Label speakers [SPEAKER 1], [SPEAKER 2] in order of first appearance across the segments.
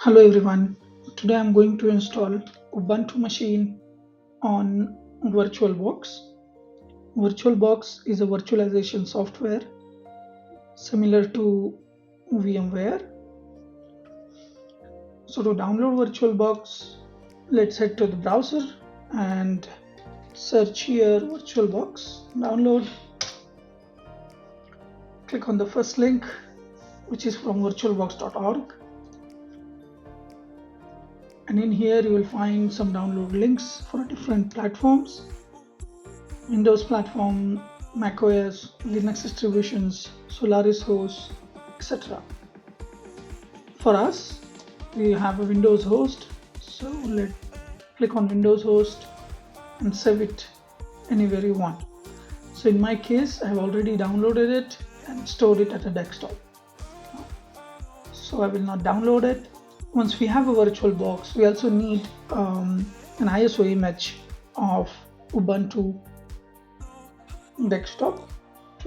[SPEAKER 1] Hello everyone, today I'm going to install Ubuntu machine on Virtualbox. Virtualbox is a virtualization software similar to VMware. So to download Virtualbox, let's head to the browser and search here Virtualbox, download. Click on the first link, which is from virtualbox.org. And in here you will find some download links for different platforms: Windows platform, macOS, Linux distributions, Solaris host, etc. For us, we have a Windows host, so let's click on Windows host and save it anywhere you want. So in my case, I have already downloaded it and stored it at a desktop, so I will not download it. Once we have a VirtualBox, we also need an ISO image of Ubuntu desktop.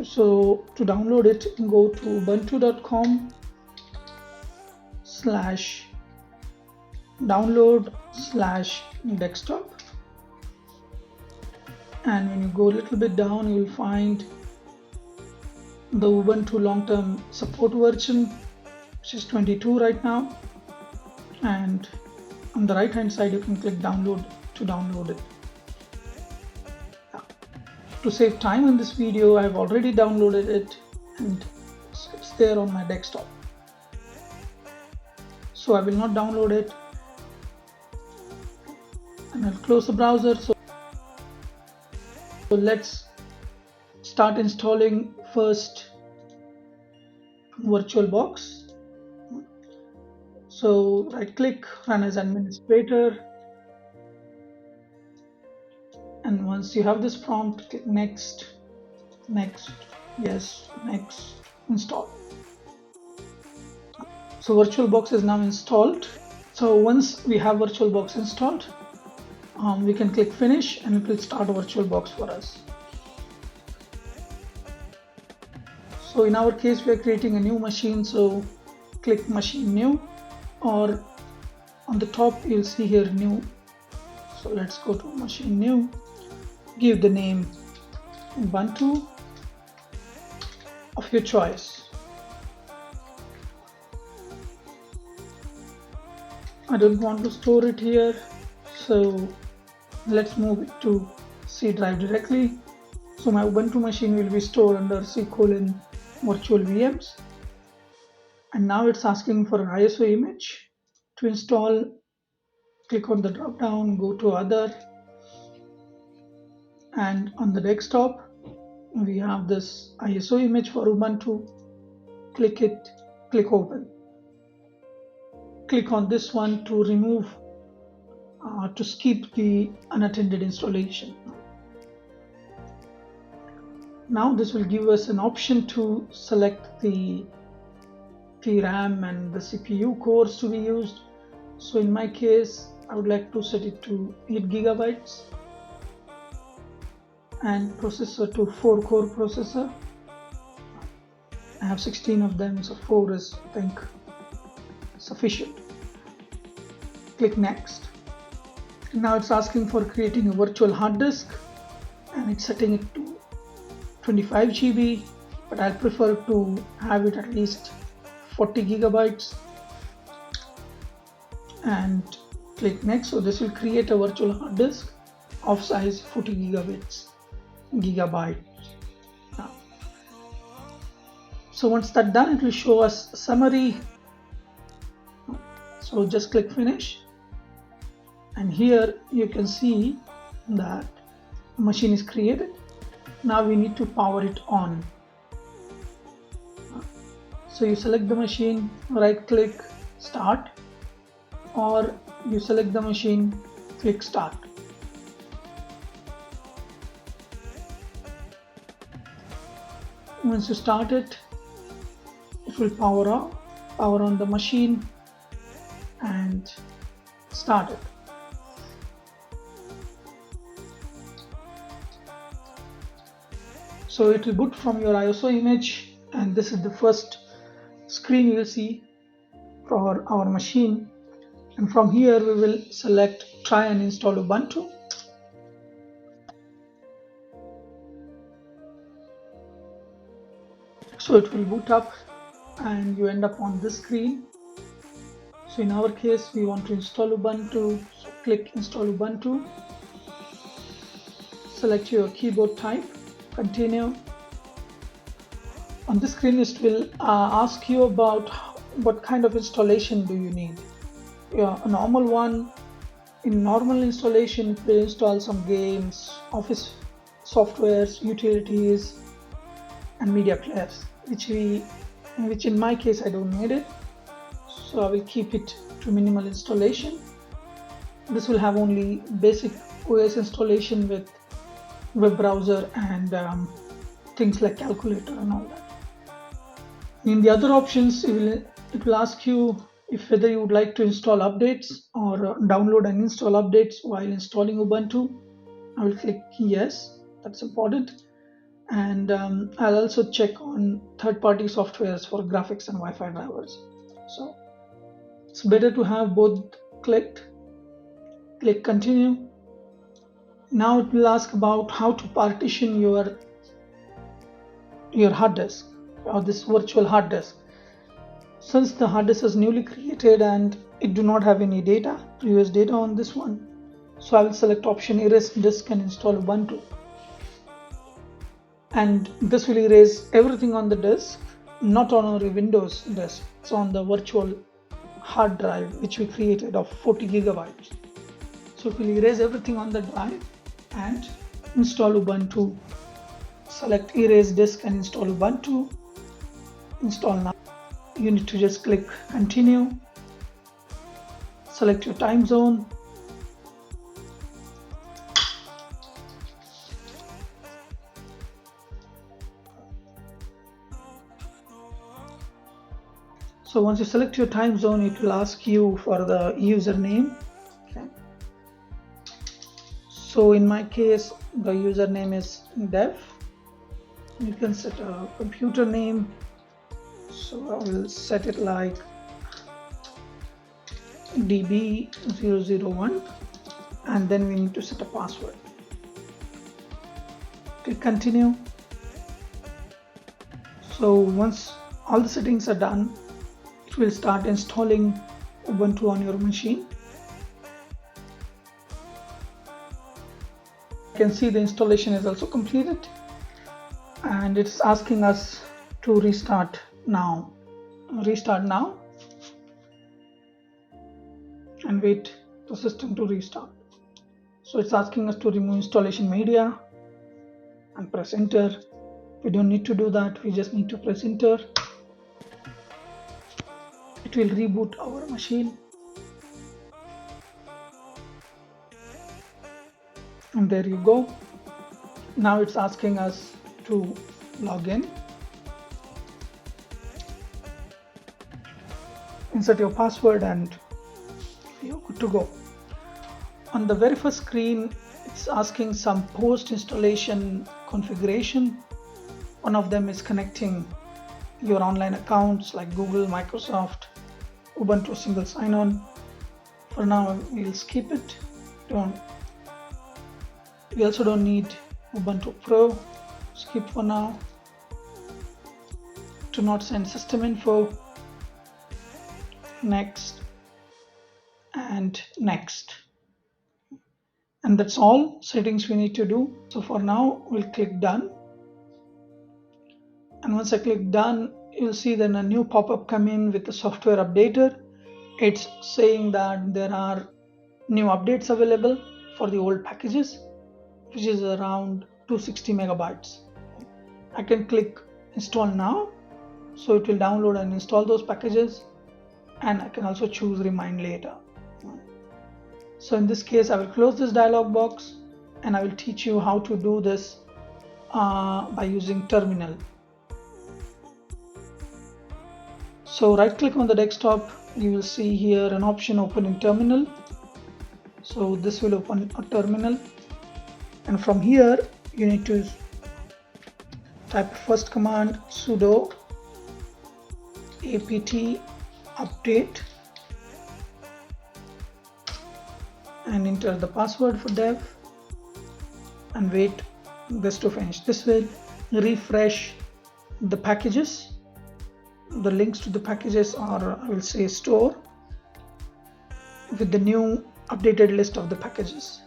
[SPEAKER 1] So to download it, go to ubuntu.com/download/desktop, and when you go a little bit down, you will find the Ubuntu long-term support version, which is 22 right now. And on the right hand side you can click download to download it. To save time in this video, I have already downloaded it and it's there on my desktop, so I will not download it, and I'll close the browser. So let's start installing first Virtualbox. So right click, run as administrator, and once you have this prompt, click next, yes, next, install. So Virtualbox is now installed. So once we have Virtualbox installed, we can click finish and it will start Virtualbox for us. So in our case, we are creating a new machine, so click machine new, or on the top you'll see here new. So let's go to machine new, give the name Ubuntu of your choice. I don't want to store it here, so let's move it to C drive directly. So my Ubuntu machine will be stored under C:\virtual VMs. And now it's asking for an ISO image. To install, click on the drop down, go to other, and on the desktop we have this ISO image for Ubuntu. Click it, click open. Click on this one to remove, to skip the unattended installation. Now this will give us an option to select the RAM and the CPU cores to be used. So in my case, I would like to set it to 8 GB and processor to 4-core processor. I have 16 of them, so 4 is, I think, sufficient. Click next. Now it's asking for creating a virtual hard disk, and it's setting it to 25 GB, but I prefer to have it at least 40 GB, and click next. So this will create a virtual hard disk of size 40 gigabytes. So once that's done, it will show us a summary. So just click finish, and here you can see that the machine is created. Now we need to power it on. So you select the machine, right click, start, or you select the machine, click start. Once you start it, it will power on the machine and start it. So it will boot from your ISO image, and this is the first screen you will see for our machine. And from here we will select try and install Ubuntu. So it will boot up and you end up on this screen. So in our case we want to install Ubuntu, so click install Ubuntu, select your keyboard type, continue. On this screen it will ask you about what kind of installation do you need. A normal one. In normal installation it will install some games, office softwares, utilities and media players, which in my case I don't need it, so I will keep it to minimal installation. This will have only basic OS installation with web browser and things like calculator and all that. In the other options it will ask you if whether you would like to install updates or download and install updates while installing Ubuntu. I will click yes, that's important. And I'll also check on third-party softwares for graphics and Wi-Fi drivers. So it's better to have both clicked. Click continue. Now it will ask about how to partition your hard disk or this virtual hard disk. Since the hard disk is newly created and it do not have any previous data on this one, so I will select option erase disk and install Ubuntu. And this will erase everything on the disk, not on our Windows disk. It's on the virtual hard drive which we created of 40 gigabytes. So it will erase everything on the drive and install Ubuntu. Select erase disk and install Ubuntu. Install now. You need to just click continue. Select your time zone. So once you select your time zone, it will ask you for the username. Okay. So in my case, the username is dev. You can set a computer name. So I will set it like db001 and then we need to set a password. Click continue. So once all the settings are done, it will start installing Ubuntu on your machine. You can see the installation is also completed and it's asking us to restart now. Restart now and wait the system to restart. So it's asking us to remove installation media and press enter. We don't need to do that, we just need to press enter. It will reboot our machine. And there you go. Now it's asking us to log in. Insert your password and you're good to go. On the very first screen, it's asking some post-installation configuration. One of them is connecting your online accounts like Google, Microsoft, Ubuntu single sign-on. For now, we'll skip it. We also don't need Ubuntu Pro. Skip for now. Do not send system info. Next and next. And that's all settings we need to do. So for now, we'll click done. And once I click done, you'll see then a new pop-up come in with the software updater. It's saying that there are new updates available for the old packages, which is around 260 megabytes. I can click install now, so it will download and install those packages, and I can also choose remind later. So in this case, I will close this dialog box and I will teach you how to do this by using terminal. So right click on the desktop, you will see here an option open in terminal. So this will open a terminal, and from here you need to type first command sudo apt update and enter the password for dev and wait this to finish. This will refresh the packages. The links to the packages are, I will say, store with the new updated list of the packages.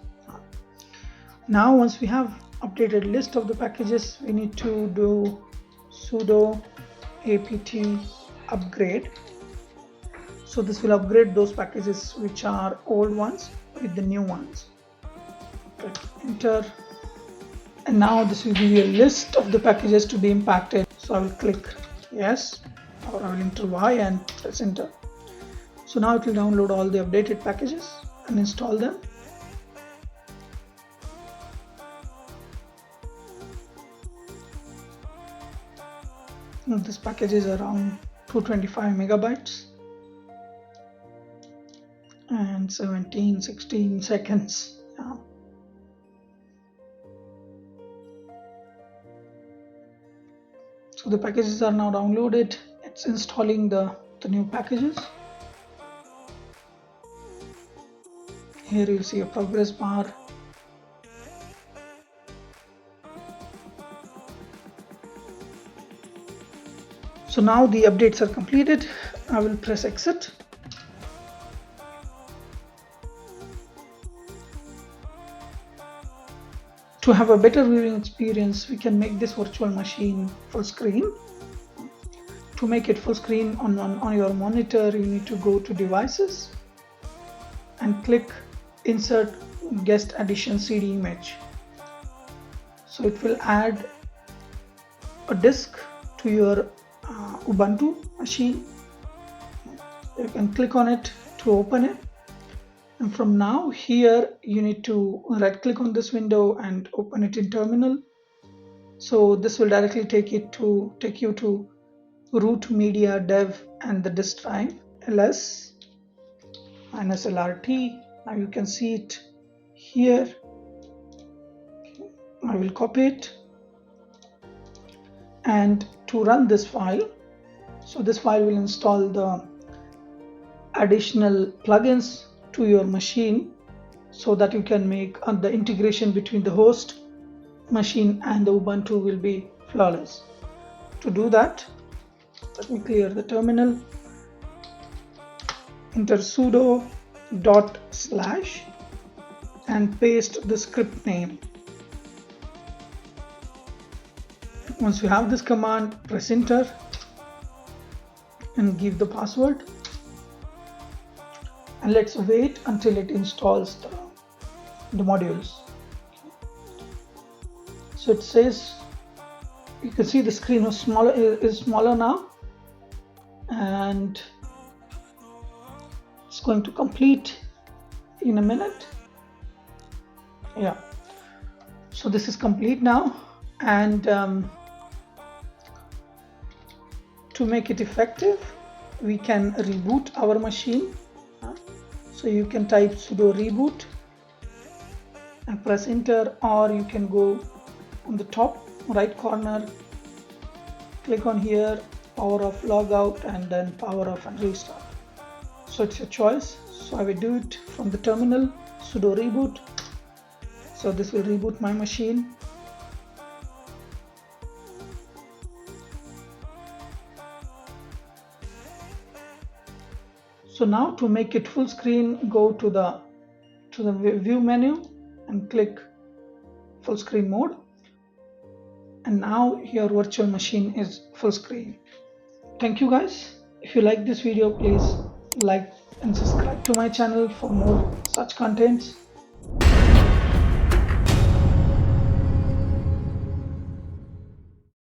[SPEAKER 1] Now once we have updated list of the packages, we need to do sudo apt upgrade. So this will upgrade those packages which are old ones with the new ones. Click enter, and now this will give you a list of the packages to be impacted. So I will click yes, or I will enter Y and press enter. So now it will download all the updated packages and install them. This package is around 225 megabytes and 16 seconds. Yeah. So the packages are now downloaded. It's installing the new packages. Here you'll see a progress bar. So now the updates are completed. I will press exit. To have a better viewing experience, we can make this virtual machine full screen. To make it full screen on your monitor, you need to go to devices and click insert guest addition CD image. So it will add a disk to your Ubuntu machine. You can click on it to open it, and from now here you need to right click on this window and open it in terminal. So this will directly take you to root media dev and the disk drive ls -lrt. Now you can see it here. I will copy it, and to run this file, so this file will install the additional plugins to your machine so that you can make the integration between the host machine and the Ubuntu will be flawless. To do that, let me clear the terminal. Enter sudo / and paste the script name. Once you have this command, press enter and give the password, and let's wait until it installs the modules. So it says, you can see the screen is smaller now, and it's going to complete in a minute. Yeah, so this is complete now, and to make it effective, we can reboot our machine. So you can type sudo reboot and press enter, or you can go on the top right corner, click on here, power off logout, and then power off and restart. So it's your choice. So I will do it from the terminal, sudo reboot. So this will reboot my machine. So now to make it full screen, go to the view menu and click full screen mode, and now your virtual machine is full screen. Thank you guys. If you like this video, please like and subscribe to my channel for more such contents.